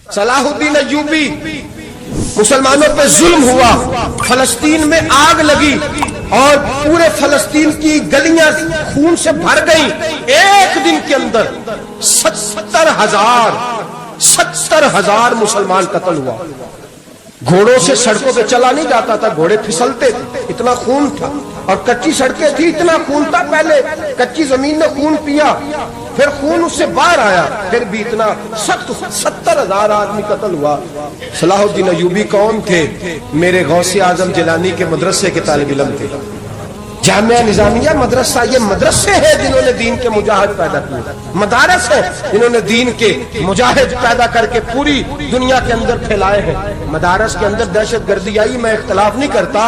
صلاح الدین ایوبی، مسلمانوں پہ ظلم ہوا، فلسطین میں آگ لگی اور پورے فلسطین کی گلیاں خون سے بھر گئیں۔ ایک دن کے اندر 70,000 مسلمان قتل ہوا۔ گھوڑوں سے سڑکوں پہ چلا نہیں جاتا تھا، گھوڑے پھسلتے تھے، اتنا خون تھا، اور کچی سڑکیں تھی، اتنا خون تھا۔ پہلے کچی زمین نے خون پیا، پھر خون اس سے باہر آیا، پھر بھی اتنا سخت 70,000 آدمی قتل ہوا۔ صلاح الدین ایوبی کون تھے؟ میرے غوث اعظم جیلانی کے مدرسے کے طالب علم تھے۔ جامعہ نظامیہ مدرسہ، یہ مدرسے ہیں جنہوں نے دین کے مجاہد پیدا کیے، مدارس ہیں جنہوں نے دین کے مجاہد پیدا کر کے پوری دنیا کے اندر پھیلائے ہیں۔ مدارس کے اندر دہشت گردی آئی، میں اختلاف نہیں کرتا،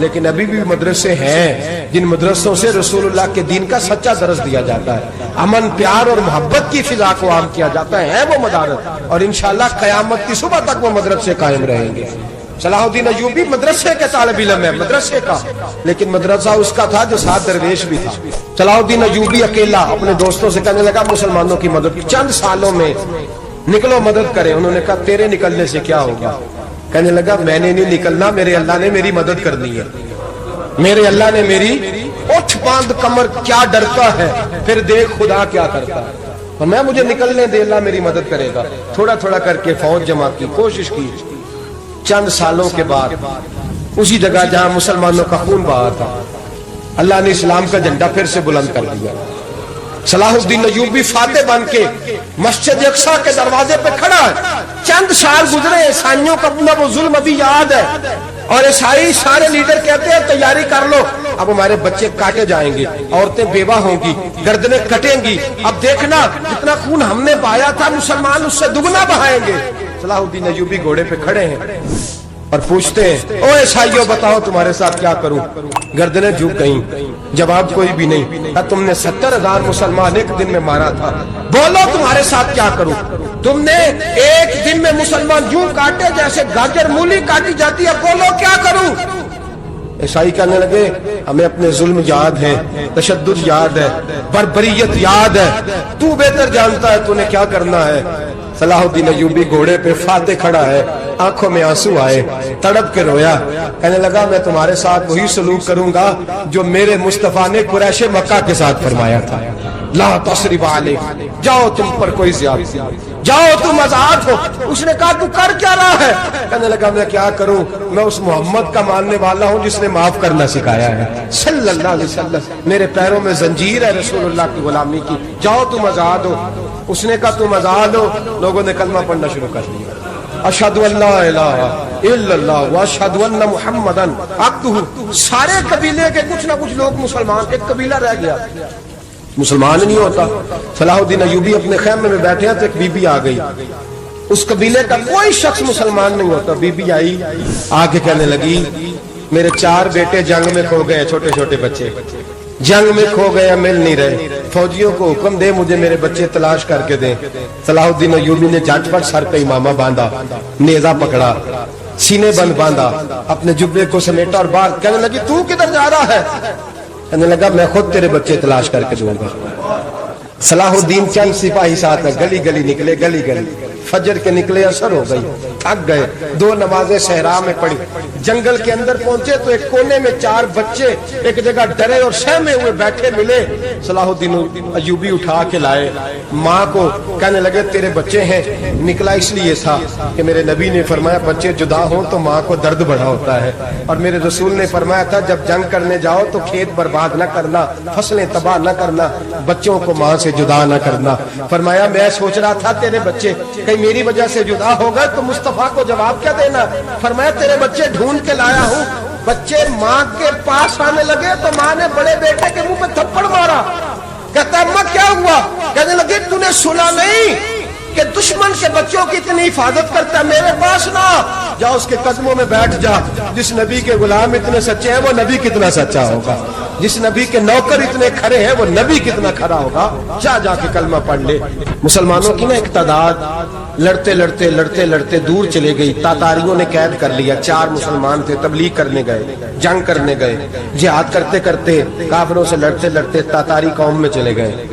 لیکن ابھی بھی مدرسے ہیں جن مدرسوں سے رسول اللہ کے دین کا سچا درس دیا جاتا ہے، امن پیار اور محبت کی فضا کو عام کیا جاتا ہے وہ مدارس، اور انشاءاللہ قیامت کی صبح تک وہ مدرسے قائم رہیں گے۔ صلاح الدین ایوبی مدرسے کے طالب علم ہے، مدرسے کا، لیکن مدرسہ اس کا تھا جو ساتھ درویش بھی تھا۔ صلاح الدین ایوبی اکیلا اپنے دوستوں سے کہنے لگا مسلمانوں کی مدد چند سالوں میں نکلو مدد کرے۔ انہوں نے کہا تیرے نکلنے سے کیا ہوگا؟ کہنے لگا میں نے نہیں نکلنا، میرے اللہ نے میری مدد کرنی ہے، میرے اللہ نے میری اٹھ باندھ کمر، کیا ڈرتا ہے پھر دیکھ خدا کیا کرتا ہے، اور میں مجھے نکلنے دے، اللہ میری مدد کرے گا۔ تھوڑا تھوڑا کر کے فوج جمع کی، کوشش کی۔ چند سالوں کے بعد اسی جگہ جہاں مسلمانوں کا خون بہا تھا، اللہ نے اسلام کا جھنڈا پھر سے بلند کر دیا۔ صلاح الدین ایوبی فاتح بن کے مسجد اقصی کے دروازے پہ کھڑا ہے۔ چند سال گزرے، عیسائیوں کا اپنا وہ ظلم ابھی یاد ہے، اور عیسائی سارے لیڈر کہتے ہیں تیاری کر لو، اب ہمارے بچے کاٹے جائیں گے، عورتیں بیوہ ہوں گی، گردنیں کٹیں گی، اب دیکھنا جتنا خون ہم نے بہایا تھا مسلمان اس سے دگنا بہائیں گے۔ صلاح الدین ایوبی گھوڑے پہ کھڑے ہیں اور پوچھتے ہیں او عیسائیوں بتاؤ تمہارے ساتھ کیا کروں؟ گردنیں جھک گئیں، جواب کوئی بھی نہیں۔ تم نے 70,000 مسلمان ایک دن میں مارا تھا، بولو تمہارے ساتھ کیا کروں؟ تم نے ایک دن میں مسلمان یوں کاٹے جیسے گاجر مولی کاٹی جاتی ہے، بولو کیا کروں؟ عیسائی کہنے لگے ہمیں اپنے ظلم یاد ہے، تشدد یاد ہے، بربریت یاد ہے، تو بہتر جانتا ہے تو نے کیا کرنا ہے۔ صلاح الدین ایوبی گھوڑے پہ فاتح کھڑا ہے، آنکھوں میں آنسو آئے، تڑپ کے رویا، کہنے لگا میں تمہارے ساتھ وہی سلوک کروں گا جو میرے مصطفیٰ نے قریش مکہ کے ساتھ فرمایا تھا، لا تصرب علیک، جاؤ تم پر کوئی زیادتی، جاؤ تم آزاد ہو۔ اس نے کہا تو کر کیا رہا ہے؟ کہنے لگا میں کیا کروں، میں اس محمد کا ماننے والا ہوں جس نے معاف کرنا سکھایا ہے صلی اللہ علیہ وسلم، میرے پیروں میں زنجیر ہے رسول اللہ کی غلامی کی، جاؤ تم آزاد ہو۔ اس نے کہا تم آزاد ہو، لوگوں نے کلمہ پڑھنا شروع کر دیا، اشہدو ان لا الہ الا اللہ واشہدو ان محمدن عبدہ۔ سارے قبیلے کے کچھ نہ کچھ لوگ مسلمان، ایک قبیلہ رہ گیا مسلمان نہیں ہوتا۔ صلاح الدین ایوبی اپنے خیمے میں بیٹھے ہیں تو ایک بی بی آ گئی، اس قبیلے کا کوئی شخص مسلمان نہیں ہوتا۔ بی بی آئی، آگے کہنے لگی میرے 4 بیٹے جنگ میں کھو گئے، چھوٹے چھوٹے بچے جنگ میں کھو گئے، مل نہیں رہے، فوجیوں کو حکم دے مجھے میرے بچے تلاش کر کے دیں۔ صلاح الدین ایوبی نے جھٹ پٹ سر پہ امامہ باندھا، نیزہ پکڑا، سینے بند باندھا، اپنے جبے کو سمیٹا اور باہر کہنے لگی تو کدھر جا رہا ہے؟ کہنے لگا میں خود تیرے بچے تلاش کر کے دوں گا۔ صلاح الدین چند سپاہی ساتھ ہے، گلی گلی نکلے، گلی گلی فجر کے نکلے، اثر ہو گئی، تھک گئے، 2 نمازیں صحرا میں پڑھی، جنگل کے اندر پہنچے تو ایک کونے میں 4 بچے ایک جگہ ڈرے اور سہمے ہوئے بیٹھے ملے۔ صلاح الدین ایوبی اٹھا کے لائے، ماں کو کہنے لگے تیرے بچے ہیں، نکلا اس لیے تھا کہ میرے نبی نے فرمایا بچے جدا ہوں تو ماں کو درد بڑا ہوتا ہے، اور میرے رسول نے فرمایا تھا جب جنگ کرنے جاؤ تو کھیت برباد نہ کرنا، فصلیں تباہ نہ کرنا، بچوں کو ماں سے جدا نہ کرنا۔ فرمایا میں سوچ رہا تھا تیرے بچے کہیں میری وجہ سے جدا ہو گئے تو مصطفیٰ کو جواب کیا دینا؟ فرمایا تیرے بچے ڈھونڈ کے لایا ہوں۔ بچے ماں کے پاس آنے لگے تو ماں نے بڑے بیٹے کے منہ پہ تھپڑ مارا، کہتا اماں کیا ہوا؟ کہنے لگے تو نے سنا نہیں کہ دشمن کے بچوں کی اتنی حفاظت کرتا ہے، میرے پاس نہ جا، اس کے قدموں میں بیٹھ جا۔ جس نبی کے غلام اتنے سچے ہیں وہ نبی کتنا سچا ہوگا، جس نبی کے نوکر اتنے کھڑے ہیں وہ نبی کتنا کھڑا ہوگا، جا کے کلمہ پڑھ لے۔ مسلمانوں کی نا ایک تعداد لڑتے لڑتے لڑتے لڑتے دور چلے گئی، تاتاریوں نے قید کر لیا، 4 مسلمان تھے، تبلیغ کرنے گئے، جنگ کرنے گئے، جہاد کرتے کرتے کافروں سے لڑتے لڑتے تاتاری قوم میں چلے گئے،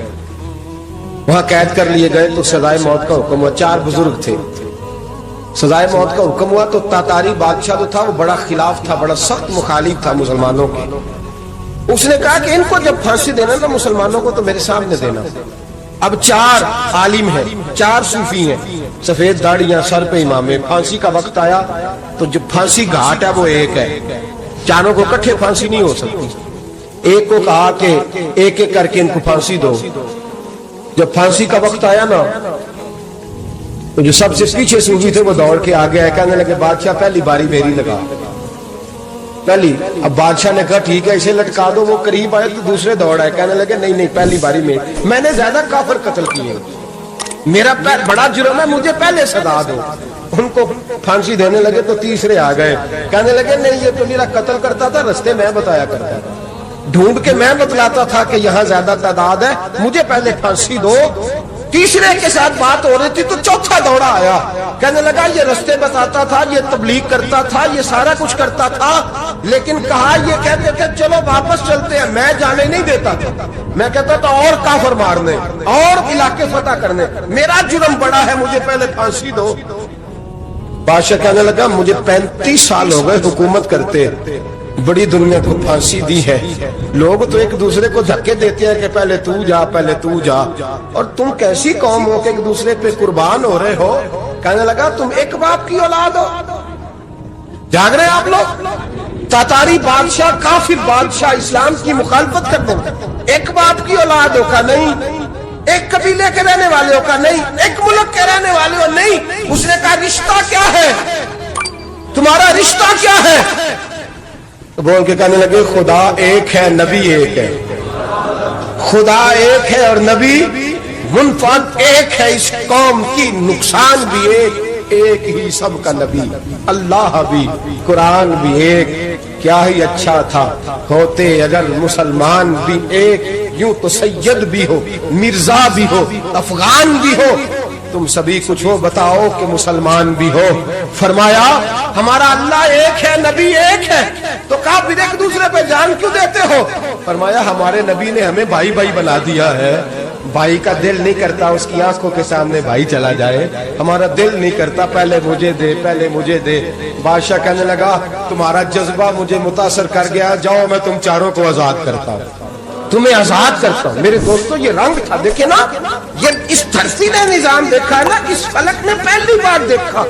وہاں قید کر لیے گئے تو سزائے موت کا حکم ہوا۔ 4 بزرگ تھے، سزائے موت کا حکم ہوا تو تاتاری بادشاہ جو تھا وہ بڑا خلاف تھا، بڑا سخت مخالف تھا مسلمانوں کے. اس نے کہا کہ ان کو جب پھانسی دینا تو مسلمانوں کو تو میرے سامنے دینا. اب 4 عالم ہیں، 4 صوفی ہیں، سفید داڑیاں، سر پہ امامے. پھانسی کا وقت آیا تو جو پھانسی گھاٹ ہے وہ ایک ہے، چاروں کو کٹھے پھانسی نہیں ہو سکتی. ایک کو کہا کہ ایک ایک کر کے ان کو پھانسی دو. جب پھانسی کا وقت آیا نا تو جو سب سے پیچھے صوفی تھے وہ دوڑ کے آگے آئے، کہنے لگے بادشاہ پہلی باری میری لگا پہلی. اب بادشاہ نے کہا ٹھیک ہے اسے لٹکا دو. وہ قریب آئے تو دوسرے دوڑ آئے، کہنے لگے نہیں نہیں پہلی باری میں نے زیادہ کافر قتل کیے، میرا بڑا جرم ہے، مجھے پہلے سزا دو. ان کو پھانسی دینے لگے تو تیسرے آ گئے، کہنے لگے نہیں یہ تو میرا قتل کرتا تھا، رستے میں بتایا کرتا تھا، ڈھونڈ کے میں بتلاتا تھا کہ یہاں زیادہ تعداد ہے، مجھے پہلے پھانسی دو. تیسرے کے ساتھ بات ہو رہی تھی تو چوتھا دوڑا آیا، کہنے لگا یہ رستے بتاتا تھا، یہ تبلیغ کرتا تھا، یہ سارا کچھ کرتا تھا، لیکن کہا یہ کہتے تھے چلو واپس چلتے ہیں، میں جانے نہیں دیتا تھا، میں کہتا تھا اور کافر مارنے اور علاقے فتح کرنے، میرا جرم بڑا ہے، مجھے پہلے پھانسی دو. بادشاہ کہنے لگا مجھے 35 سال ہو گئے حکومت کرتے، بڑی دنیا کو پھانسی دی ہے، لوگ تو ایک دوسرے کو دھکے دیتے ہیں کہ پہلے تو جا پہلے تو جا، اور تم کیسی قوم ہو کہ ایک دوسرے پہ قربان ہو رہے ہو. کہنے لگا تم ایک باپ کی اولاد ہو. جاگ رہے آپ لوگ؟ تاتاری بادشاہ کافر بادشاہ اسلام کی مخالفت کرتے ہیں. ایک باپ کی اولاد ہو کا نہیں، ایک قبیلے کے رہنے والے ہو کا نہیں، ایک ملک کے رہنے والے ہو نہیں. اس نے کہا رشتہ کیا ہے تمہارا، رشتہ کیا ہے؟ بول کے کہنے لگے خدا ایک ہے، نبی ایک ہے. خدا ایک ہے اور نبی منفرد ایک ہے. اس قوم کی نقصان بھی ایک ہی سب کا نبی، اللہ بھی، قرآن بھی ایک. کیا ہی اچھا تھا ہوتے اگر مسلمان بھی ایک، یوں تو سید بھی ہو، مرزا بھی ہو، افغان بھی ہو، تم سبھی کچھ ہو، بتاؤ کہ مسلمان بھی ہو. فرمایا ہمارا اللہ ایک ہے، نبی ایک ہے. تو کہا پھر ایک دوسرے پہ جان کیوں دیتے ہو؟ فرمایا ہمارے نبی نے ہمیں بھائی بھائی بنا دیا ہے. بھائی کا دل نہیں کرتا اس کی آنکھوں کے سامنے بھائی چلا جائے، ہمارا دل نہیں کرتا پہلے مجھے دے پہلے مجھے دے. بادشاہ کہنے لگا تمہارا جذبہ مجھے متاثر کر گیا، جاؤ میں تم چاروں کو آزاد کرتا ہوں، تمہیں آزاد کرتا ہوں. میرے دوستو یہ رنگ تھا، دیکھیں نا، یہ اس دھرتی نے نظام دیکھا ہے نا، اس فلک نے پہلی بار دیکھا،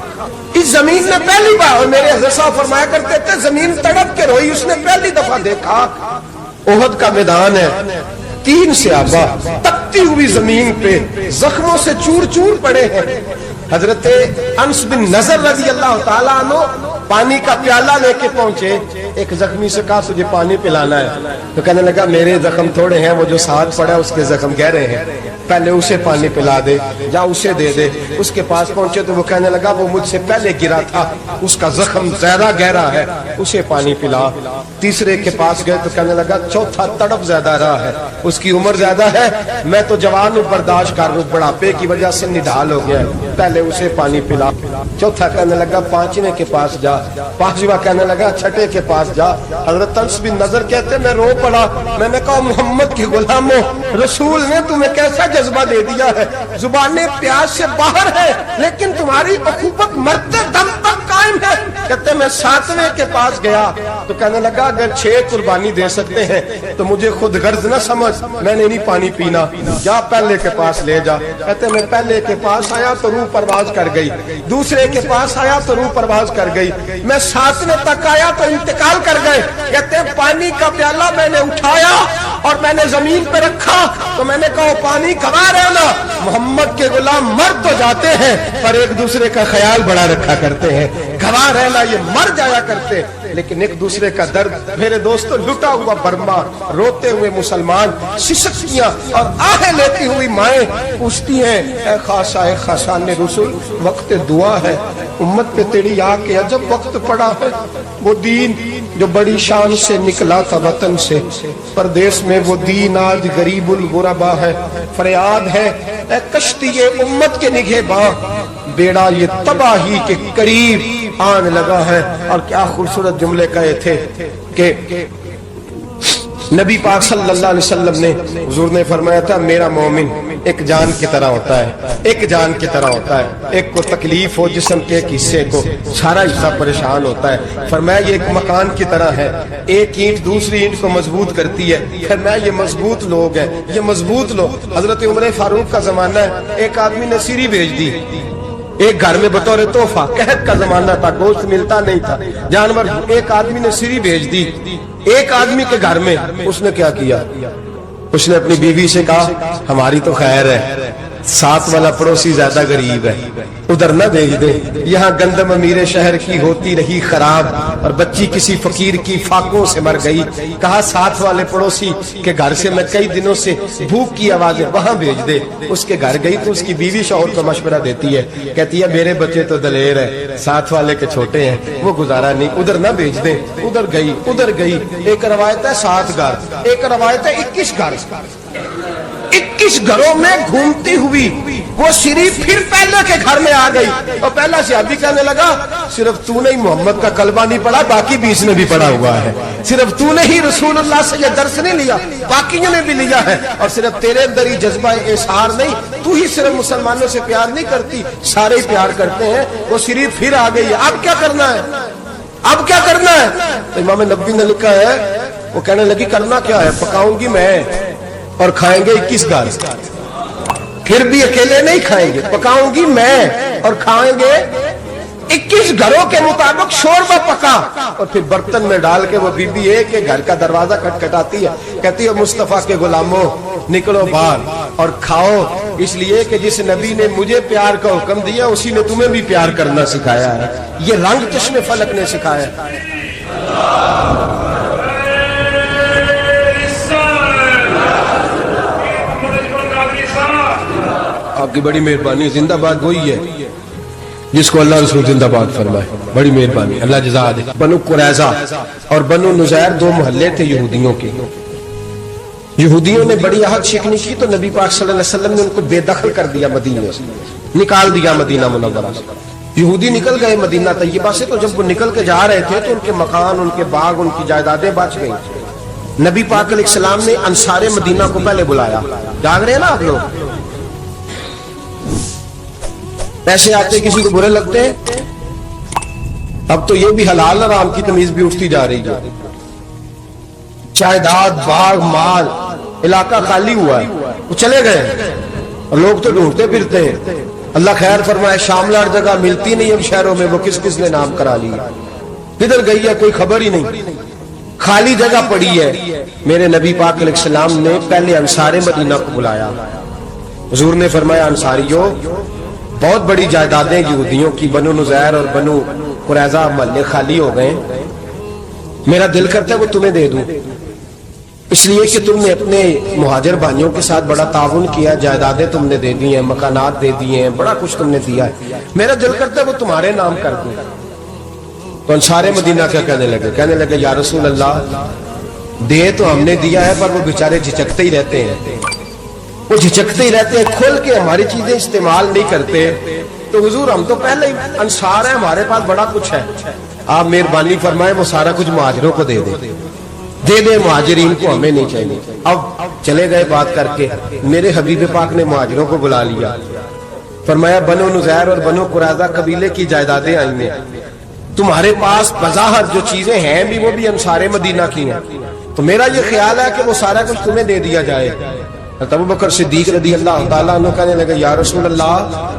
اس زمین نے پہلی بار. اور میرے حضرت صاحب فرمایا کرتے تھے زمین تڑپ کے روئی، اس نے پہلی دفعہ دیکھا. احد کا میدان ہے، 3 صحابہ تپتی ہوئی زمین پہ زخموں سے چور چور پڑے ہیں. حضرت انس بن نضر رضی اللہ تعالیٰ عنہ پانی کا پیالہ لے کے پہنچے. ایک زخمی سے کہا تجھے پانی پلانا ہے، تو کہنے لگا میرے زخم تھوڑے ہیں، وہ جو ساتھ پڑا اس کے زخم گہرے ہیں، پہلے اسے پانی پلا دے، جا اسے دے دے. اس کے پاس پہنچے تو وہ کہنے لگا وہ مجھ سے پہلے گرا تھا، اس کا زخم زیادہ گہرا ہے، اسے پانی پلا. تیسرے کے پاس گئے تو کہنے لگا چوتھا تڑپ زیادہ رہا ہے، اس کی عمر زیادہ ہے، میں تو جوان ہوں برداشت کر لوں، بڑھاپے کی وجہ سے نڈھال ہو گیا ہے، پہلے اسے پانی پلا. چوتھا کہنے لگا 5ویں کے پاس جا، 5واں کہنے لگا 6 کے پاس جا. حضرت انس بن نضر کہتے میں رو پڑا، میں نے کہا محمد کے غلاموں، رسول نے تمہیں کیسا جذبہ دے دیا ہے، زبانیں پیاس سے باہر ہے لیکن تمہاری اخوت مرتے دم تک قائم ہے. کہتے میں 7ویں کے پاس گیا تو کہنے لگا اگر 6 قربانی دے سکتے ہیں تو مجھے خود غرض نہ سمجھ، میں نے نہیں پانی پینا، جا پہلے کے پاس لے جا. کہتے میں پہلے کے پاس آیا تو روح پرواز کر گئی، دوسرے کے پاس آیا تو روح پرواز کر گئی، میں 7ویں تک آیا تو انتقال کر گئے. کہتے ہیں پانی کا پیالہ میں نے اٹھایا اور میں نے زمین پہ رکھا تو میں نے کہا پانی کھوا رہنا، محمد کے غلام مر تو جاتے ہیں پر ایک دوسرے کا خیال بڑا رکھا کرتے ہیں، گھوا رہنا یہ مر جایا کرتے لیکن ایک دوسرے کا درد. میرے دوستو لٹا ہوا برما، روتے ہوئے مسلمان، سسکیاں اور آہیں لیتی ہوئی مائیں پوچھتی ہیں اے خاصا اے خاصان رسول، وقت دعا ہے، امت پہ تیری آ کے عجب وقت پڑا ہے. وہ دین جو بڑی شان سے نکلا تھا وطن سے، پردیس میں وہ دین آج غریب الغربا ہے. فریاد ہے اے کشتی امت کے نگہباں، بیڑا یہ تباہی کے قریب آن لگا ہے. اور کیا خوبصورت جملے کہے تھے کہ نبی پاک صلی اللہ علیہ وسلم نے، حضور نے فرمایا تھا میرا مومن ایک جان کی طرح ہوتا ہے، ایک جان کی طرح ہوتا ہے، ایک کو تکلیف ہو جسم کے ایک حصے کو سارا حصہ پریشان ہوتا ہے۔ فرمایا یہ ایک مکان کی طرح ہے، ایک اینٹ دوسری اینٹ کو مضبوط کرتی ہے۔ فرمایا یہ مضبوط لوگ ہیں، یہ مضبوط لوگ۔ حضرت عمر فاروق کا زمانہ ہے، ایک آدمی نے سیری بھیج دی ایک گھر میں بطور تحفہ، قحط کا زمانہ تھا، گوشت ملتا نہیں تھا، جانور۔ ایک آدمی نے سیری بھیج دی ایک آدمی کے گھر میں۔ اس نے کیا کیا؟ اس نے اپنی بیوی سے کہا ہماری تو خیر ہے، ساتھ والا پڑوسی زیادہ غریب ہے، ادھر نہ بھیج دے، یہاں گندم امیر شہر کی ہوتی رہی خراب، اور بچی کسی فقیر کی فاقوں سے مر گئی۔ کہا ساتھ والے پڑوسی کے گھر سے میں کئی دنوں سے بھوک کی آوازیں، وہاں بھیج دے۔ اس کے گھر گئی تو اس کی بیوی شوہر کو مشورہ دیتی ہے، کہتی ہے میرے بچے تو دلیر ہے، ساتھ والے کے چھوٹے ہیں، وہ گزارا نہیں، ادھر نہ بھیج دے۔ ادھر گئی۔ ایک روایت ہے 7 گھر، ایک روایت ہے 21 گھر۔ 21 گھروں میں گھومتی ہوئی وہ شریف پھر پہلے کے گھر میں آ گئی، اور پہلا صحابی کہنے لگا صرف تو نے ہی محمد کا کلمہ نہیں پڑھا، باقی 20 نے بھی پڑھا ہوا ہے، صرف تو نے ہی رسول اللہ سے یہ درس نہیں لیا، باقیوں نے بھی لیا ہے، اور صرف تیرے اندر ہی جذبہ اظہار نہیں، تو ہی صرف مسلمانوں سے پیار نہیں کرتی، سارے ہی پیار کرتے ہیں۔ وہ شریف پھر آ گئی ہے، اب کیا کرنا ہے؟ اب کیا کرنا ہے؟ تو امام نبوی نے لکھا ہے، وہ کہنے لگی کرنا کیا ہے؟ پکاؤں گی میں اور کھائیں گے 21 گھر، پھر بھی اکیلے نہیں کھائیں گے، پکاؤں گی میں اور کھائیں گے 21 گھروں کے مطابق شوربہ پکا، اور پھر برتن میں ڈال کے وہ بی بی ایک کے گھر کا دروازہ کھٹکھٹاتی ہے، کہتی ہے مصطفیٰ کے غلاموں نکلو باہر اور کھاؤ، اس لیے کہ جس نبی نے مجھے پیار کا حکم دیا اسی نے تمہیں بھی پیار کرنا سکھایا ہے، یہ رنگ چشم فلک نے سکھایا ہے۔ آپ کی بڑی مہربانی، زندہ باد وہی ہے جس کو اللہ رسول زندہ باد فرمائے، بڑی مہربانی، اللہ جزا دے۔ بنو قریظہ اور بنو نزیر 2 محلے تھے یہودیوں کے۔ یہودیوں نے بڑی عہد شکنی کی تو نبی پاک صلی اللہ علیہ وسلم نے ان کو بے دخل کر دیا، مدینہ سے نکال دیا، مدینہ منورہ سے۔ یہودی نکل گئے مدینہ طیبہ سے، تو جب وہ نکل کے جا رہے تھے تو ان کے مکان، ان کے باغ، ان کی جائیدادیں بچ گئی۔ نبی پاک علیہ السلام نے انصار مدینہ کو پہلے بلایا، جاگ رہے ہیں نا آپ لوگ؟ ایسے آتے کسی کو برے لگتے ہیں؟ اب تو یہ بھی حلال حرام کی تمیز بھی اٹھتی جا رہی ہے۔ جائیداد، باغ، مال، علاقہ خالی ہوا ہے، وہ چلے گئے اور لوگ تو ڈھونڈتے پھرتے ہیں۔ اللہ خیر فرمائے، شاملہ جگہ ملتی نہیں اب شہروں میں، وہ کس کس نے نام کرا لیا، کدھر گئی ہے کوئی خبر ہی نہیں، خالی جگہ پڑی ہے۔ میرے نبی پاک علیہ السلام نے پہلے انصار مدینہ کو بلایا، حضور نے فرمایا انصاریوں بہت بڑی جائیدادیں یہودیوں کی، بنو نزیر اور بنو قریظہ محلے خالی ہو گئے، میرا دل کرتا ہے وہ تمہیں دے دوں، اس لیے کہ تم نے اپنے مہاجر بھائیوں کے ساتھ بڑا تعاون کیا، جائیدادیں تم نے دے دی ہیں، مکانات دے دیے ہیں، بڑا کچھ تم نے دیا ہے، میرا دل کرتا ہے وہ تمہارے نام کر دوں۔ تو انصار مدینہ کیا کہنے لگے یا رسول اللہ دے تو ہم نے دیا ہے، پر وہ بیچارے جھچکتے ہی رہتے ہیں، وہ جھچکتے ہی رہتے ہیں، کھول کے ہماری چیزیں استعمال نہیں کرتے۔ تو حضور ہم تو پہلے ہی انصار ہیں، ہمارے پاس بڑا کچھ ہے، آپ مہربانی فرمائیں وہ سارا کچھ مہاجروں کو دے دے، مہاجرین کو ہمیں نہیں چاہیے۔ اب چلے گئے بات کر کے، میرے حبیب پاک نے مہاجروں کو بلا لیا، فرمایا بنو نزیر اور بنو قریظہ قبیلے کی جائیدادیں آئی ہیں، تمہارے پاس بظاہر جو چیزیں ہیں بھی وہ بھی انصار مدینہ کی ہیں، تو میرا یہ خیال ہے کہ وہ سارا کچھ تمہیں دے دیا جائے۔ ابو بکر صدیق رضی اللہ تعالیٰ عنہ کہنے لگے یا رسول اللہ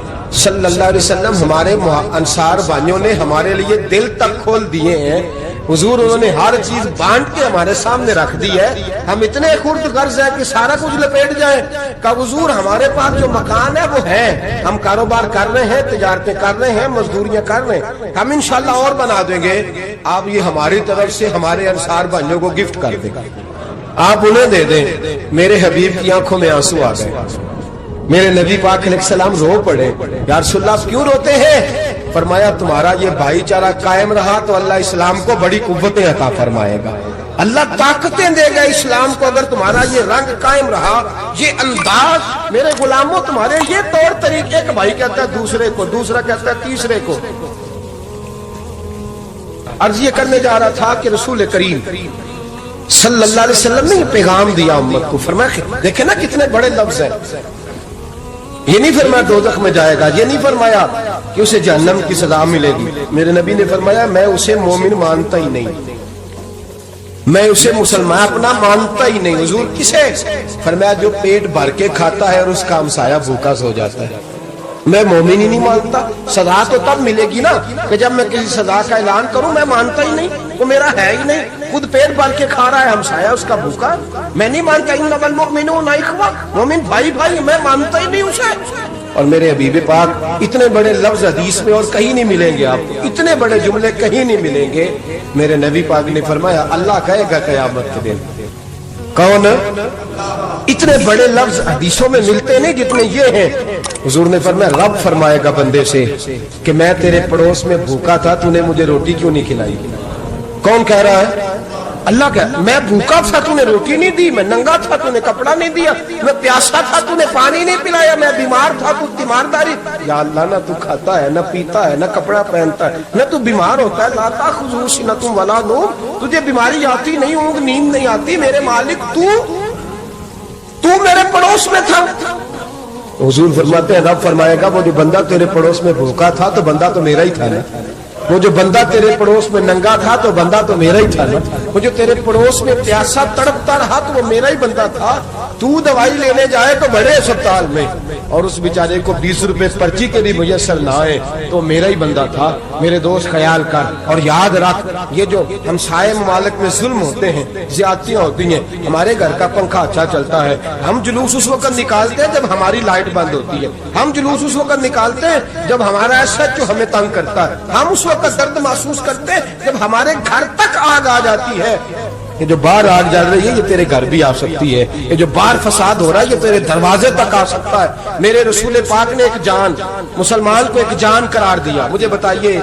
صلی اللہ علیہ وسلم ہمارے انصار بھائیوں نے ہمارے لیے دل تک کھول دیے ہیں، حضور انہوں نے ہر چیز بانٹ کے ہمارے سامنے رکھ دی ہے، ہم اتنے خرد غرض ہیں کہ سارا کچھ لپیٹ جائیں۔ کہ حضور ہمارے پاس جو مکان ہے وہ ہے، ہم کاروبار کر رہے ہیں، تجارتیں کر رہے ہیں، مزدوریاں کر رہے ہیں، ہم انشاءاللہ اور بنا دیں گے، آپ یہ ہماری طرف سے ہمارے انصار بھائیوں کو گفٹ کر دیں، آپ انہیں دے دیں۔ میرے حبیب کی آنکھوں میں آنسو آ گئے، میرے نبی پاک علیہ السلام رو پڑے، یا رسول اللہ آپ کیوں روتے ہیں؟ فرمایا تمہارا یہ بھائی چارہ قائم رہا تو اللہ اسلام کو بڑی قوتیں عطا فرمائے گا، اللہ طاقتیں دے گا اسلام کو، اگر تمہارا یہ رنگ قائم رہا، یہ انداز، میرے غلاموں تمہارے یہ طور طریقے، ایک بھائی کہتا ہے دوسرے کو، دوسرا کہتا ہے تیسرے کو۔ عرض یہ کرنے جا رہا تھا کہ رسول کریم صلی اللہ علیہ وسلم نے یہ پیغام دیا امت کو، فرمایا دیکھیں نا کتنے بڑے لفظ ہیں، یہ نہیں فرمایا دوزخ میں جائے گا، یہ نہیں فرمایا کہ اسے جہنم کی سزا ملے گی. میرے نبی نے فرمایا میں اسے مومن مانتا ہی نہیں، میں اسے مسلمان اپنا مانتا ہی نہیں. حضور کسے؟ فرمایا جو پیٹ بھر کے کھاتا ہے اور اس کا ہمسایہ بھوکا سو جاتا ہے. میں مومن ہی نہیں مانتا. سزا تو تب ملے گی نا کہ جب میں کسی سزا کا اعلان کروں. میں مانتا ہی نہیں، وہ میرا ہے ہی نہیں. خود پیٹ بھر کے کھا رہا ہے، ہمسایہ اس کا بھوکا. میں نہیں مانتا انما المؤمنون اخوہ، مومن بھائی بھائی. میں مانتا ہی نہیں اسے. اور میرے حبیب پاک اتنے بڑے لفظ حدیث میں اور کہیں نہیں ملیں گے آپ کو، اتنے بڑے جملے کہیں نہیں ملیں گے. میرے نبی پاک نے فرمایا اللہ کہے گا قیامت کے دن. کون؟ اتنے بڑے لفظ حدیثوں میں ملتے نہیں جتنے یہ ہیں. حضور نے فرمایا رب فرمائے گا بندے سے کہ میں تیرے پڑوس میں بھوکا تھا، تو نے مجھے روٹی کیوں نہیں کھلائی؟ کون کہہ رہا ہے؟ اللہ کہہ میں بھوکا تھا تو نے روٹی نہیں دی، میں ننگا تھا تو نے کپڑا نہیں دیا، میں پیاسا تھا تو نے پانی نہیں پلایا، میں بیمار تھا تو تیمارداری. یا اللہ نہ تو کھاتا ہے، نہ پیتا ہے، نہ کپڑا پہنتا ہے، نہ تو بیمار ہوتا ہے. لا تاخذہ سنۃ ولا نوم، تجھے بیماری آتی نہیں، اونگ نیند نہیں آتی. میرے مالک تو میرے پڑوس میں تھا. حضور فرماتے ہیں رب فرمائے گا وہ جو بندہ تیرے پڑوس میں بھوکا تھا تو بندہ تو میرا ہی تھا نا. وہ جو بندہ تیرے پڑوس میں ننگا تھا تو بندہ تو میرا ہی تھا نا. وہ جو تیرے پڑوس میں پیاسا تڑپتا رہا تو وہ میرا ہی بندہ تھا. تو دوائی لینے جائے تو بڑے اسپتال میں اور اس بیچارے کو 20 روپے پرچی کے بھی میسر نہ آئے تو میرا ہی بندہ تھا. میرے دوست خیال کر اور یاد رکھ یہ جو ہمسائے ممالک میں ظلم ہوتے ہیں، زیادتیاں ہوتی ہیں. ہمارے گھر کا پنکھا اچھا چلتا ہے، ہم جلوس اس وقت نکالتے ہیں جب ہماری لائٹ بند ہوتی ہے. ہم جلوس اس وقت نکالتے ہیں جب ہمارا ایسا جو ہمیں تنگ کرتا ہے. ہم اس وقت درد محسوس کرتے ہیں جب ہمارے گھر تک آگ آ جاتی ہے. یہ جو باہر آگ جل رہی ہے یہ تیرے گھر بھی آ سکتی ہے. یہ جو باہر فساد ہو رہا ہے یہ تیرے دروازے تک آ سکتا ہے. میرے رسول پاک نے ایک جان، مسلمان کو ایک جان قرار دیا. مجھے بتائیے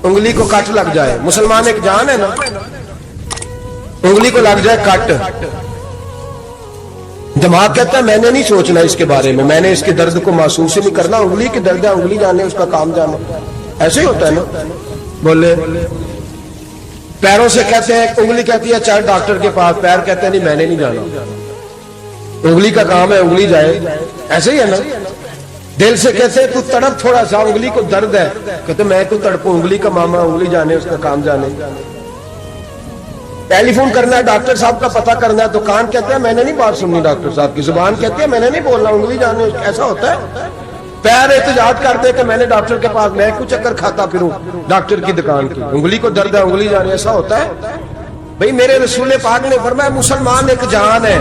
انگلی کو کٹ لگ جائے، مسلمان ایک جان ہے نا، انگلی کو لگ جائے کٹ، دماغ کہتا ہے میں نے نہیں سوچنا اس کے بارے میں نے اس کے درد کو محسوس ہی نہیں کرنا. انگلی کے درد ہے، انگلی جانے اس کا کام جانے. ایسے ہی ہوتا ہے نا. بولے پیروں سے کہتے ہیں، انگلی کہتی ہے چل ڈاکٹر کے پاس، پیر کہتے ہیں نہیں میں نے نہیں جانا، انگلی کا کام ہے انگلی جائے. ایسے ہی ہے نا. دل سے کہتے ہیں تو تڑپ تھوڑا سا، انگلی کو درد ہے، کہتے میں تو تڑپوں، انگلی کا ماما، انگلی جانے اس کا کام جانے. ٹیلی فون کرنا ہے ڈاکٹر صاحب کا پتہ کرنا ہے تو کان کہتے ہیں میں نے نہیں بات سننی ڈاکٹر صاحب کی، زبان کہتی ہے میں نے نہیں بولنا، انگلی جانے. ایسا ہوتا ہے. پیر احتجاج کرتے کہ میں نے ڈاکٹر کے پاس، میں کچھ چکر کھاتا پھروں ڈاکٹر کی دکان کی، انگلی کو درد ہے انگلی جانے. ایسا ہوتا ہے بھئی. میرے رسول پاک نے فرمایا مسلمان ایک جان ہے.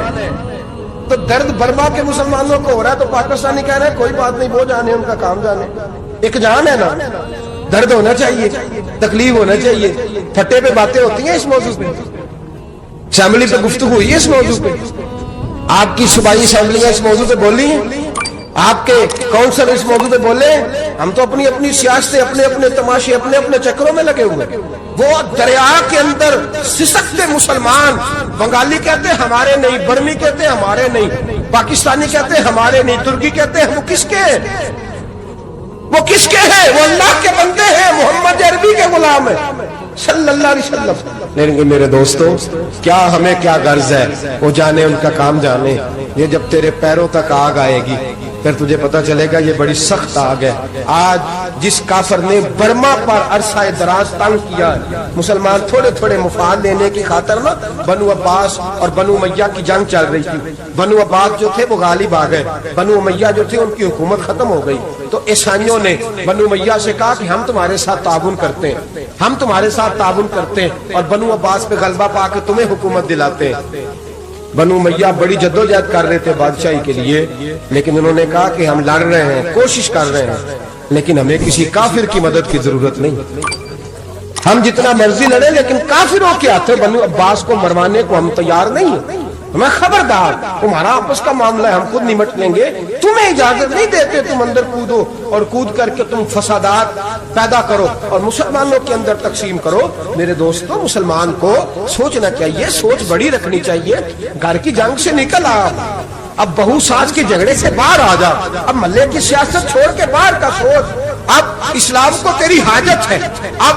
تو درد برما کے مسلمانوں کو ہو رہا ہے تو پاکستانی کہہ رہے ہیں کوئی بات نہیں وہ جانے ان کا کام جانے. ایک جان ہے نا. درد ہونا چاہیے، تکلیف ہونا چاہیے. پھٹے پہ باتیں ہوتی ہیں اس موضوع پہ، اسمبلی پہ گفتگو ہوئی ہے اس موضوع پہ، آپ کی صوبائی اسمبلیاں اس موضوع پہ بولی ہیں، آپ کے کونسل اس موضوع پہ بولے. ہم تو اپنی اپنی سیاست، اپنے اپنے تماشے، اپنے اپنے چکروں میں لگے ہوئے. وہ دریا کے اندر سسکتے مسلمان، بنگالی کہتے ہیں ہمارے نہیں، برمی کہتے ہیں ہمارے نہیں، پاکستانی کہتے ہیں ہمارے نہیں، ترکی کہتے ہیں وہ کس کے ہیں؟ وہ کس کے ہیں؟ وہ اللہ کے بندے ہیں، محمد عربی کے غلام ہیں صلی اللہ علیہ وسلم. لیکن میرے دوستو کیا ہمیں کیا غرض ہے؟ وہ جانے ان کا کام جانے. یہ جب تیرے پیروں تک آگ آئے گی پھر تجھے پتا چلے گا یہ بڑی سخت آگ ہے. آج جس کافر نے برما پر عرصہ دراز تنگ کیا، مسلمان تھوڑے تھوڑے مفاد لینے کی خاطر نا، بنو عباس اور بنو امیہ کی جنگ چل رہی تھی. بنو عباس جو تھے وہ غالب آ گئے، بنو امیہ جو تھے ان کی حکومت ختم ہو گئی. تو عیسائیوں نے بنو امیہ سے کہا کہ ہم تمہارے ساتھ تعاون کرتے ہیں، ہم تمہارے ساتھ تعاون کرتے ہیں اور بنو عباس پہ غلبہ پا کے تمہیں حکومت دلاتے ہیں. بنو امیہ بڑی جدوجہد کر رہے تھے بادشاہی کے لیے، لیکن انہوں نے کہا کہ ہم لڑ رہے ہیں، کوشش کر رہے ہیں، لیکن ہمیں کسی کافر کی مدد کی ضرورت نہیں. ہم جتنا مرضی لڑیں لیکن کافروں کے ہاتھوں بنو عباس کو مروانے کو ہم تیار نہیں ہیں. ہمیں خبردار، تمہارا آپس کا معاملہ ہے، ہم خود نمٹ لیں گے، تمہیں اجازت نہیں دیتے تم اندر کودو اور کود کر کے تم فسادات پیدا کرو اور مسلمانوں کے اندر تقسیم کرو. میرے دوستو مسلمان کو سوچنا چاہیے، سوچ بڑی رکھنی چاہیے. گھر کی جنگ سے نکل آ، اب بہو ساس کے جھگڑے سے باہر آ جا، اب ملے کی سیاست چھوڑ کے باہر کا سوچ. اب اسلام کو تیری حاجت ہے، اب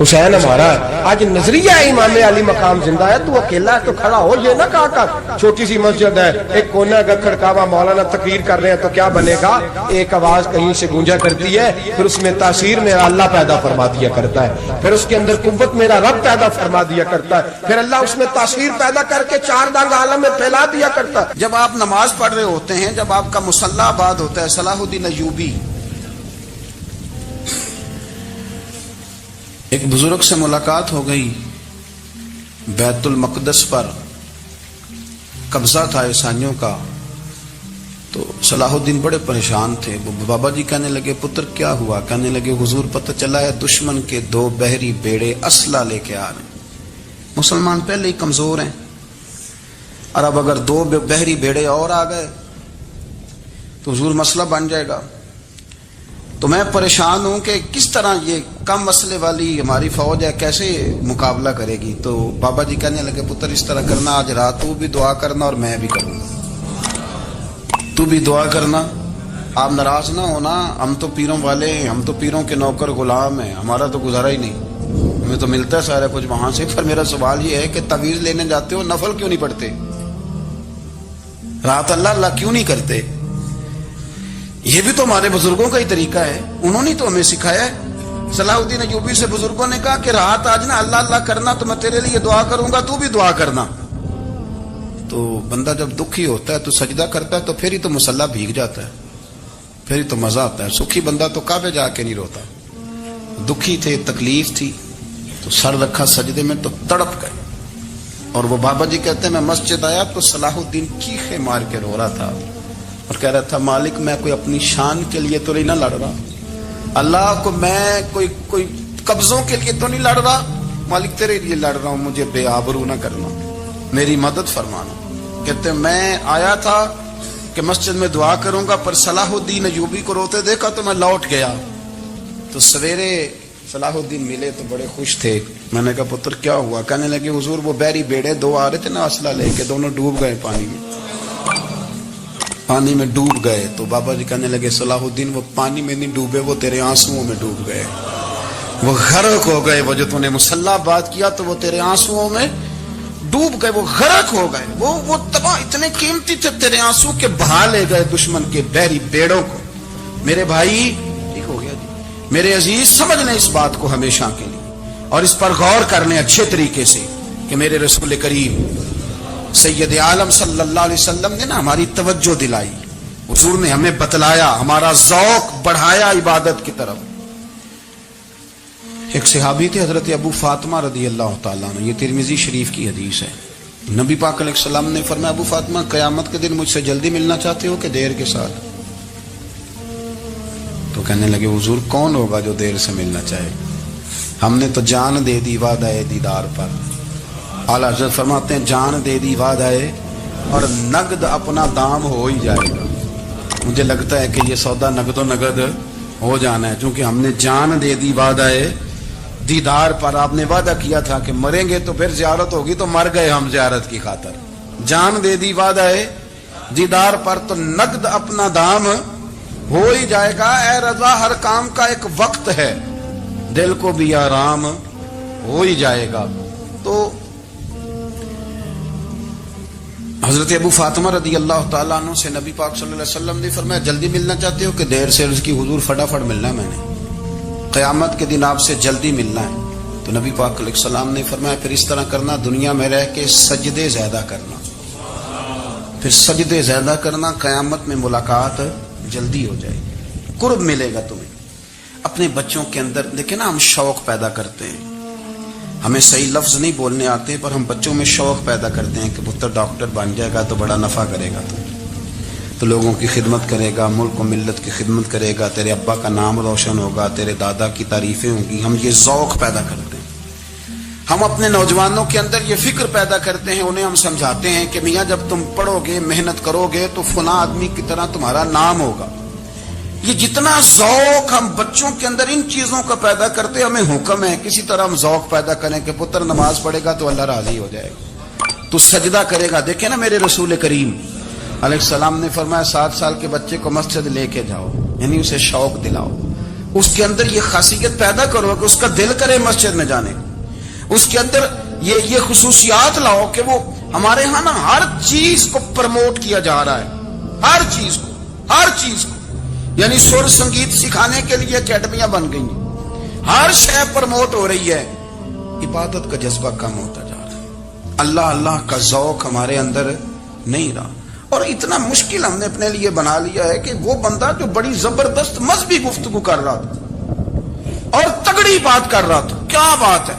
حسین ہمارا آج نظریہ امام علی مقام زندہ ہے، تو اکیلا ہے تو کھڑا ہو، یہ نہ کہا کر چھوٹی سی مسجد ہے، ایک کونا کا کھڑکاوا، مولانا تقریر کر رہے ہیں تو کیا بنے گا؟ ایک آواز کہیں سے گونجا کرتی ہے، پھر اس میں تاثیر میرا اللہ پیدا فرما دیا کرتا ہے، پھر اس کے اندر قوت میرا رب پیدا فرما دیا کرتا ہے، پھر اللہ اس میں تاثیر پیدا کر کے چار دانگ عالم میں پھیلا دیا کرتا ہے۔ جب آپ نماز پڑھ رہے ہوتے ہیں، جب آپ کا مصلی آباد ہوتا ہے، صلاح الدین ایوبی ایک بزرگ سے ملاقات ہو گئی، بیت المقدس پر قبضہ تھا عیسائیوں کا، تو صلاح الدین بڑے پریشان تھے۔ بابا جی کہنے لگے پتر کیا ہوا؟ کہنے لگے حضور پتہ چلا ہے دشمن کے 2 بحری بیڑے اسلحہ لے کے آ رہے ہیں، مسلمان پہلے ہی کمزور ہیں، اور اب اگر 2 بحری بیڑے اور آ گئے تو حضور مسئلہ بن جائے گا، تو میں پریشان ہوں کہ کس طرح یہ کم مسئلے والی ہماری فوج ہے کیسے مقابلہ کرے گی۔ تو بابا جی کہنے لگے پتر اس طرح کرنا، آج رات تو بھی دعا کرنا اور میں بھی کروں گا، تو بھی دعا کرنا، آپ ناراض نہ ہونا، ہم تو پیروں والے ہیں، ہم تو پیروں کے نوکر غلام ہیں، ہمارا تو گزارا ہی نہیں، ہمیں تو ملتا ہے سارا کچھ وہاں سے۔ پر میرا سوال یہ ہے کہ تعویذ لینے جاتے ہو نفل کیوں نہیں پڑھتے؟ رات اللہ اللہ کیوں نہیں کرتے؟ یہ بھی تو ہمارے بزرگوں کا ہی طریقہ ہے، انہوں نے تو ہمیں سکھایا ہے۔ صلاح الدین ایوبی سے بزرگوں نے کہا کہ رات آج نا اللہ اللہ کرنا، تو میں تیرے لیے دعا کروں گا، تو بھی دعا کرنا۔ تو بندہ جب دکھی ہوتا ہے تو سجدہ کرتا ہے، تو پھر ہی تو مصلی بھیگ جاتا ہے، پھر ہی تو مزہ آتا ہے۔ سکھی بندہ تو کعبے جا کے نہیں روتا، دکھی تھے، تکلیف تھی، تو سر رکھا سجدے میں تو تڑپ گئے۔ اور وہ بابا جی کہتے ہیں میں مسجد آیا تو صلاح الدین چیخے مار کے رو رہا تھا اور کہہ رہا تھا مالک میں کوئی اپنی شان کے لیے تو نہیں نہ لڑ رہا، اللہ کو میں کوئی قبضوں کے لیے تو نہیں لڑ رہا، مالک تیرے لیے لڑ رہا ہوں، مجھے بے آبرو نہ کرنا، میری مدد فرمانا۔ کہتے ہیں میں آیا تھا کہ مسجد میں دعا کروں گا، پر صلاح الدین ایوبی کو روتے دیکھا تو میں لوٹ گیا۔ تو سویرے صلاح الدین ملے تو بڑے خوش تھے، میں نے کہا پتر کیا ہوا؟ کہنے لگے حضور وہ بحری بیڑے 2 آ رہے تھے نا اسلحہ لے کے، دونوں ڈوب گئے پانی میں ڈوب گئے۔ تو بابا جی کہنے لگے صلاح الدین وہ پانی میں نہیں ڈوبے، وہ تیرے آنسوؤں میں ڈوب گئے، وہ غرق ہو گئے، وہ جو تو نے مصلی بات کیا تو وہ تیرے آنسوؤں میں ڈوب گئے، وہ غرق ہو گئے، وہ تباہ، اتنے قیمتی تھے تیرے آنسو کے بہا لے گئے دشمن کے بحری بیڑوں کو۔ میرے بھائی ٹھیک ہو گیا جی، میرے عزیز سمجھ لیں اس بات کو ہمیشہ کے لیے، اور اس پر غور کر لیں اچھے طریقے سے کہ میرے رسول کریم سید عالم صلی اللہ علیہ وسلم نے نا ہماری توجہ دلائی، حضور نے ہمیں بتلایا، ہمارا ذوق بڑھایا عبادت کی طرف۔ ایک صحابی تھے حضرت ابو فاطمہ رضی اللہ تعالیٰ عنہ، یہ ترمذی شریف کی حدیث ہے، نبی پاک علیہ السلام نے فرمایا ابو فاطمہ قیامت کے دن مجھ سے جلدی ملنا چاہتے ہو کہ دیر کے ساتھ؟ تو کہنے لگے حضور کون ہوگا جو دیر سے ملنا چاہے، ہم نے تو جان دے دی وعدہ دیدار پر۔ اعلیٰ حضرت فرماتے ہیں جان دے دی وعدہ اور نقد اپنا دام ہو ہی جائے گا۔ مجھے لگتا ہے کہ یہ سودا نقد و نقد ہو جانا ہے، چونکہ ہم نے جان دے دی وعدہ دیدار پر۔ آپ نے وعدہ کیا تھا کہ مریں گے تو پھر زیارت ہوگی، تو مر گئے ہم زیارت کی خاطر۔ جان دے دی وعدہ دیدار پر، تو نقد اپنا دام ہو ہی جائے گا۔ اے رضا ہر کام کا ایک وقت ہے، دل کو بھی آرام ہو ہی جائے گا۔ تو حضرت ابو فاطمہ رضی اللہ تعالیٰ عنہ سے نبی پاک صلی اللہ علیہ وسلم نے فرمایا جلدی ملنا چاہتے ہو کہ دیر سے؟ عرض کی حضور فٹافٹ ملنا ہے، میں نے قیامت کے دن آپ سے جلدی ملنا ہے۔ تو نبی پاک علیہ السلام نے فرمایا پھر اس طرح کرنا، دنیا میں رہ کے سجدے زیادہ کرنا، پھر سجدے زیادہ کرنا، قیامت میں ملاقات جلدی ہو جائے گی، قرب ملے گا تمہیں۔ اپنے بچوں کے اندر دیکھیں نا، ہم شوق پیدا کرتے ہیں، ہمیں صحیح لفظ نہیں بولنے آتے پر ہم بچوں میں شوق پیدا کرتے ہیں کہ پتر ڈاکٹر بن جائے گا تو بڑا نفع کرے گا، تو لوگوں کی خدمت کرے گا، ملک و ملت کی خدمت کرے گا، تیرے ابا کا نام روشن ہوگا، تیرے دادا کی تعریفیں ہوں گی۔ ہم یہ ذوق پیدا کرتے ہیں، ہم اپنے نوجوانوں کے اندر یہ فکر پیدا کرتے ہیں، انہیں ہم سمجھاتے ہیں کہ میاں جب تم پڑھو گے، محنت کرو گے تو فلاں آدمی کی طرح تمہارا نام ہوگا۔ یہ جتنا ذوق ہم بچوں کے اندر ان چیزوں کا پیدا کرتے، ہمیں حکم ہے کسی طرح ہم ذوق پیدا کریں کہ پتر نماز پڑھے گا تو اللہ راضی ہو جائے گا، تو سجدہ کرے گا۔ دیکھیں نا میرے رسول کریم علیہ السلام نے فرمایا 7 سال کے بچے کو مسجد لے کے جاؤ، یعنی اسے شوق دلاؤ، اس کے اندر یہ خاصیت پیدا کرو کہ اس کا دل کرے مسجد میں جانے، اس کے اندر یہ خصوصیات لاؤ کہ وہ ہمارے ہاں نا ہر چیز کو پروموٹ کیا جا رہا ہے، ہر چیز کو یعنی سر سنگیت سکھانے کے لیے اکیڈمیاں بن گئی ہیں، ہر شے پروموٹ ہو رہی ہے، عبادت کا جذبہ کم ہوتا جا رہا ہے، اللہ کا ذوق ہمارے اندر نہیں رہا۔ اور اتنا مشکل ہم نے اپنے لیے بنا لیا ہے کہ وہ بندہ جو بڑی زبردست مذہبی گفتگو کر رہا تھا اور تگڑی بات کر رہا تھا، کیا بات ہے،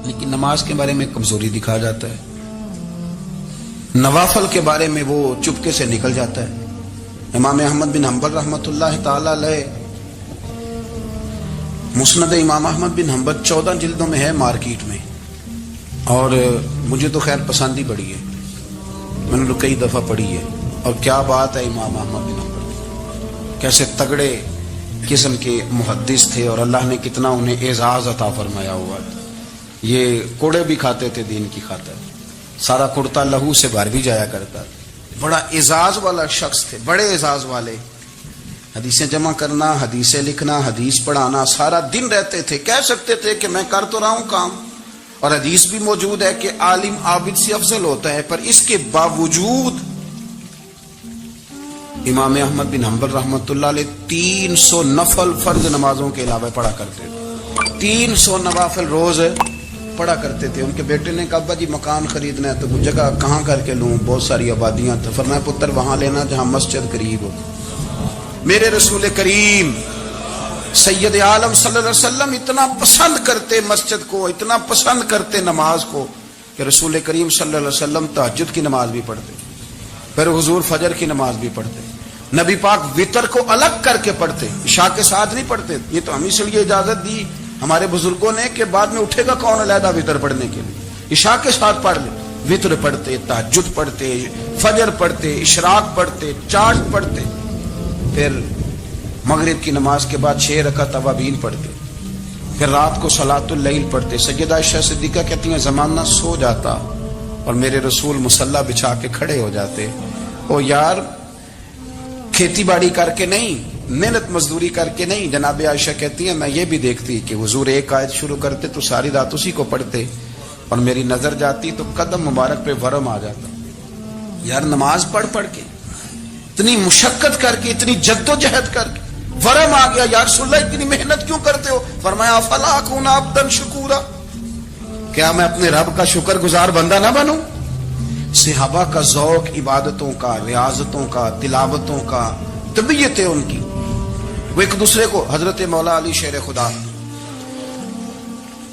لیکن نماز کے بارے میں کمزوری دکھا جاتا ہے، نوافل کے بارے میں وہ چپکے سے نکل جاتا ہے۔ امام احمد بن حنبل رحمۃ اللہ تعالی علیہ، مسند امام احمد بن حنبل 14 جلدوں میں ہے مارکیٹ میں، اور مجھے تو خیر پسند ہی پڑی ہے، میں نے تو کئی دفعہ پڑھی ہے۔ اور کیا بات ہے، امام احمد بن حنبل کیسے تگڑے قسم کے محدث تھے، اور اللہ نے کتنا انہیں اعزاز عطا فرمایا ہوا تھا۔ یہ کوڑے بھی کھاتے تھے دین کی خاطر، سارا کرتا لہو سے بھر بھی جایا کرتا، بڑا اعزاز والا شخص تھے، بڑے اعزاز والے، حدیثیں جمع کرنا، حدیثیں لکھنا، حدیث پڑھانا، سارا دن رہتے تھے۔ کہہ سکتے تھے کہ میں کر تو رہا ہوں کام، اور حدیث بھی موجود ہے کہ عالم عابد سے افضل ہوتا ہے، پر اس کے باوجود امام احمد بن حنبل رحمۃ اللہ علیہ 300 نفل فرض نمازوں کے علاوہ پڑھا کرتے تھے، 300 نوافل روز پڑھا کرتے تھے۔ ان کے بیٹے نے کہا ابا جی مکان خریدنا ہے تو وہ جگہ کہاں کر کے لوں، بہت ساری آبادیاں تھیں۔ فرمایا پتر وہاں لینا جہاں مسجد قریب ہو۔ میرے رسول کریم سید عالم صلی اللہ علیہ وسلم اتنا پسند کرتے مسجد کو، اتنا پسند کرتے نماز کو، کہ رسول کریم صلی اللہ علیہ وسلم تہجد کی نماز بھی پڑھتے، پھر حضور فجر کی نماز بھی پڑھتے، نبی پاک وتر کو الگ کر کے پڑھتے، عشاء کے ساتھ نہیں پڑھتے۔ یہ تو ہم اس لیے اجازت دی ہمارے بزرگوں نے کہ بعد میں اٹھے گا کون علیحدہ وتر پڑھنے کے لیے، عشاء کے ساتھ پڑھ لے، وتر پڑھتے، تہجد پڑھتے، فجر پڑھتے، اشراق پڑھتے، چاند پڑھتے، پھر مغرب کی نماز کے بعد 6 رکعت اوابین پڑھتے، پھر رات کو صلاۃ اللیل پڑھتے۔ سیدہ عائشہ صدیقہ کہتی ہیں زمانہ سو جاتا اور میرے رسول مصلی بچھا کے کھڑے ہو جاتے، او یار کھیتی باڑی کر کے نہیں، محنت مزدوری کر کے نہیں۔ جناب عائشہ کہتی ہیں میں یہ بھی دیکھتی کہ حضور ایک آیت شروع کرتے تو ساری رات اسی کو پڑھتے، اور میری نظر جاتی تو قدم مبارک پہ ورم آ جاتا۔ یار نماز پڑھ کے اتنی مشقت کر کے، اتنی جد و جہد کر کے ورم آ گیا، یا رسول اللہ اتنی محنت کیوں کرتے ہو؟ فرمایا افلا اکون عبدا شکورا، کیا میں اپنے رب کا شکر گزار بندہ نہ بنوں؟ صحابہ کا ذوق عبادتوں کا، ریاضتوں کا، تلاوتوں کا، طبیعت ہے ان کی، وہ ایک دوسرے کو۔ حضرت مولا علی شیر خدا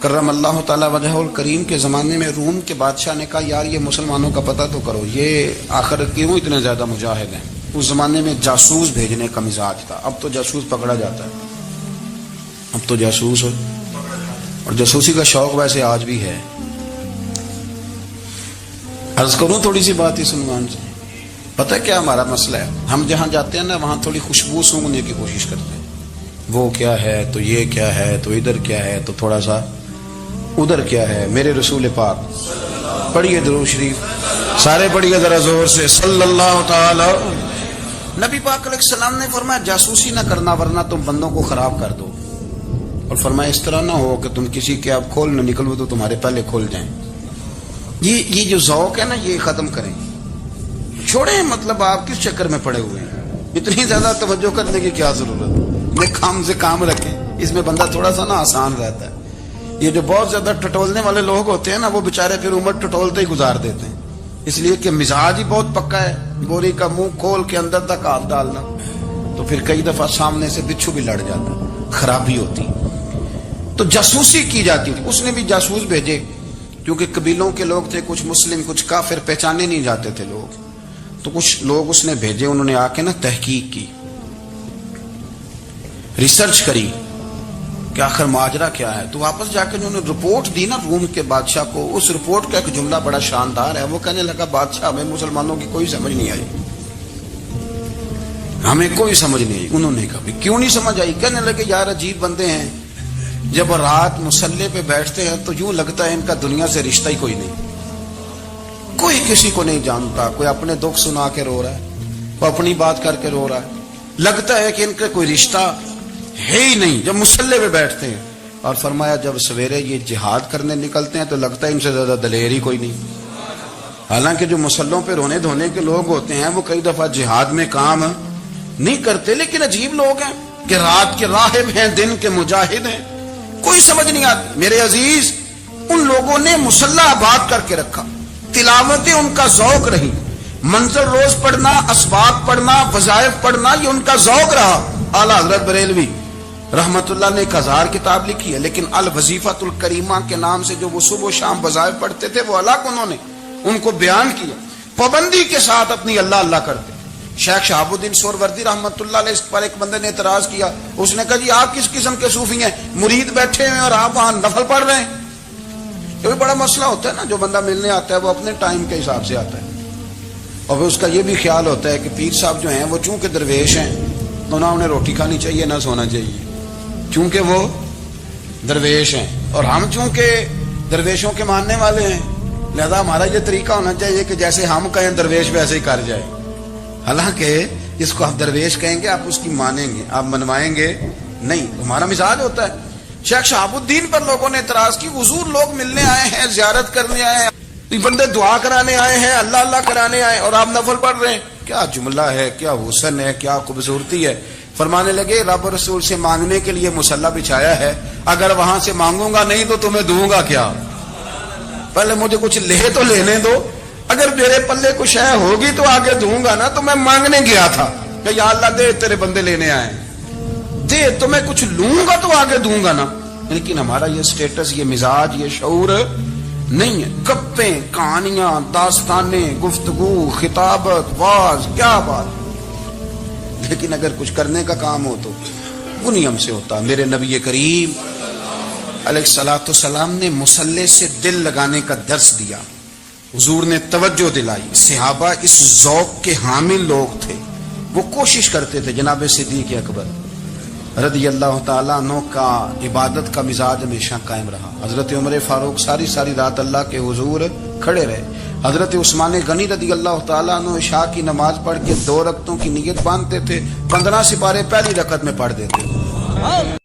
کرم اللہ تعالی وجہہ الکریم کے زمانے میں روم کے بادشاہ نے کہا یار یہ مسلمانوں کا پتہ تو کرو، یہ آخر کیوں اتنے زیادہ مجاہد ہیں؟ اس زمانے میں جاسوس بھیجنے کا مزاج تھا، اب تو جاسوس پکڑا جاتا ہے، اب تو جاسوس ہو، اور جاسوسی کا شوق ویسے آج بھی ہے۔ عرض کروں تھوڑی سی بات اس عنوان سے، پتہ کیا ہمارا مسئلہ ہے؟ ہم جہاں جاتے ہیں نا وہاں تھوڑی خوشبو سونگنے کی کوشش کرتے ہیں، وہ کیا ہے تو یہ کیا ہے تو ادھر کیا ہے تو تھوڑا سا ادھر کیا ہے۔ میرے رسول پاک پڑھیے درود شریف، سارے پڑھیے ذرا زور سے، صلی اللہ تعالی۔ نبی پاک علیہ السلام نے فرمایا جاسوسی نہ کرنا ورنہ تم بندوں کو خراب کر دو، اور فرمایا اس طرح نہ ہو کہ تم کسی کے آپ کھول نہ نکلو تو تمہارے پہلے کھول جائیں۔ یہ جو ذوق ہے نا یہ ختم کریں، چھوڑیں، مطلب آپ کس چکر میں پڑے ہوئے ہیں، اتنی زیادہ توجہ کرنے کی کیا ضرورت ہے؟ کام سے کام رکھیں، اس میں بندہ تھوڑا سا نا آسان رہتا ہے۔ یہ جو بہت زیادہ ٹٹولنے والے لوگ ہوتے ہیں نا وہ بےچارے پھر عمر ٹٹولتے ہی گزار دیتے ہیں، اس لیے کہ مزاج ہی بہت پکا ہے، بوری کا منہ کھول کے اندر تک ہاتھ ڈالنا، تو پھر کئی دفعہ سامنے سے بچھو بھی لڑ جاتا، خرابی ہوتی۔ تو جاسوسی کی جاتی تھی، اس نے بھی جاسوس بھیجے، کیونکہ قبیلوں کے لوگ تھے، کچھ مسلم کچھ کافر، پہچانے نہیں جاتے تھے لوگ، تو کچھ لوگ اس نے بھیجے، انہوں نے آ کے نا تحقیق کی، ریسرچ کری کہ آخر ماجرا کیا ہے۔ تو واپس جا کے انہوں نے رپورٹ دی نا روم کے بادشاہ کو، اس رپورٹ کا ایک جملہ بڑا شاندار ہے، وہ کہنے لگا بادشاہ ہمیں مسلمانوں کی کوئی سمجھ نہیں آئی، ہمیں کوئی سمجھ نہیں آئی۔ انہوں نے کہا کیوں نہیں سمجھ آئی؟ کہنے لگے یار عجیب بندے ہیں، جب رات مصلی پہ بیٹھتے ہیں تو یوں لگتا ہے ان کا دنیا سے رشتہ ہی کوئی نہیں، کوئی کسی کو نہیں جانتا، کوئی اپنے دکھ سنا کے رو رہا ہے، کوئی اپنی بات کر کے رو رہا ہے، لگتا ہے کہ ان کا کوئی رشتہ ہے ہی نہیں جب مصلے پہ بیٹھتے ہیں. اور فرمایا جب سویرے یہ جہاد کرنے نکلتے ہیں تو لگتا ہے ان سے زیادہ دلیر ہی کوئی نہیں. حالانکہ جو مسلوں پہ رونے دھونے کے لوگ ہوتے ہیں وہ کئی دفعہ جہاد میں کام نہیں کرتے, لیکن عجیب لوگ ہیں کہ رات کے راہب ہیں, دن کے مجاہد ہیں, کوئی سمجھ نہیں آتی. میرے عزیز, ان لوگوں نے مصلح آباد کر کے رکھا, تلاوتیں ان کا ذوق رہی, منظر روز پڑھنا, اسباق پڑھنا, وظائف پڑھنا, یہ ان کا ذوق رہا. اعلیٰ حضرت بریلوی رحمت اللہ نے 1000 کتاب لکھی ہے, لیکن الوظیفۃ الکریمہ کے نام سے جو وہ صبح و شام وظائف پڑھتے تھے وہ الگ انہوں نے ان کو بیان کیا, پابندی کے ساتھ اپنی اللہ اللہ کرتے. شیخ شہاب الدین سہروردی رحمت اللہ علیہ, اس پر ایک بندے نے اعتراض کیا, اس نے کہا جی آپ کس قسم کے صوفی ہیں, مرید بیٹھے ہیں اور آپ وہاں نفل پڑھ رہے ہیں. یہ بھی بڑا مسئلہ ہوتا ہے نا, جو بندہ ملنے آتا ہے وہ اپنے ٹائم کے حساب سے آتا ہے, اور پھر اس کا یہ بھی خیال ہوتا ہے کہ پیر صاحب جو ہیں وہ چونکہ درویش ہیں تو نہ انہیں روٹی کھانی چاہیے نہ سونا چاہیے, چونکہ وہ درویش ہیں, اور ہم چونکہ درویشوں کے ماننے والے ہیں لہذا ہمارا یہ طریقہ ہونا چاہیے کہ جیسے ہم کہیں درویش ویسے ہی کر جائے. حالانکہ جس کو آپ درویش کہیں گے آپ اس کی مانیں گے, آپ منوائیں گے نہیں, ہمارا مزاج ہوتا ہے. شیخ شہاب الدین پر لوگوں نے اعتراض کی, حضور لوگ ملنے آئے ہیں, زیارت کرنے آئے ہیں, بندے دعا کرانے آئے ہیں, اللہ اللہ کرانے آئے, اور آپ نفل پڑھ رہے ہیں. کیا جملہ ہے, کیا حسن ہے, کیا خوبصورتی ہے. فرمانے لگے رب رسول سے مانگنے کے لیے مصلی بچھایا ہے, اگر وہاں سے مانگوں گا نہیں تو تمہیں دوں گا کیا, پہلے مجھے کچھ لے تو لینے دو, اگر میرے پلے کچھ ہے ہوگی تو آگے دوں گا نا. تو میں مانگنے گیا تھا کہ یا اللہ دے, تیرے بندے لینے آئے, دے تو میں کچھ لوں گا تو آگے دوں گا نا. لیکن ہمارا یہ سٹیٹس, یہ مزاج, یہ شعور نہیں ہے. گپیں, کہانیاں, داستانیں, گفتگو, خطابت, واز, کیا بات. لیکن اگر کچھ کرنے کا کام ہو تو وہ نہیں ہم سے ہوتا. میرے نبی کریم علیہ الصلوۃ والسلام نے مصلی سے دل لگانے کا درس دیا, حضور نے توجہ دلائی. صحابہ اس ذوق کے حامل لوگ تھے, وہ کوشش کرتے تھے. جناب صدیق اکبر رضی اللہ تعالیٰ عنہ کا عبادت کا مزاج ہمیشہ قائم رہا. حضرت عمر فاروق ساری رات اللہ کے حضور کھڑے رہے. حضرت عثمان غنی رضی اللہ تعالیٰ عنہ عشاء کی نماز پڑھ کے 2 رکعتوں کی نیت باندھتے تھے, 15 سپارے پہلی رکعت میں پڑھ دیتے.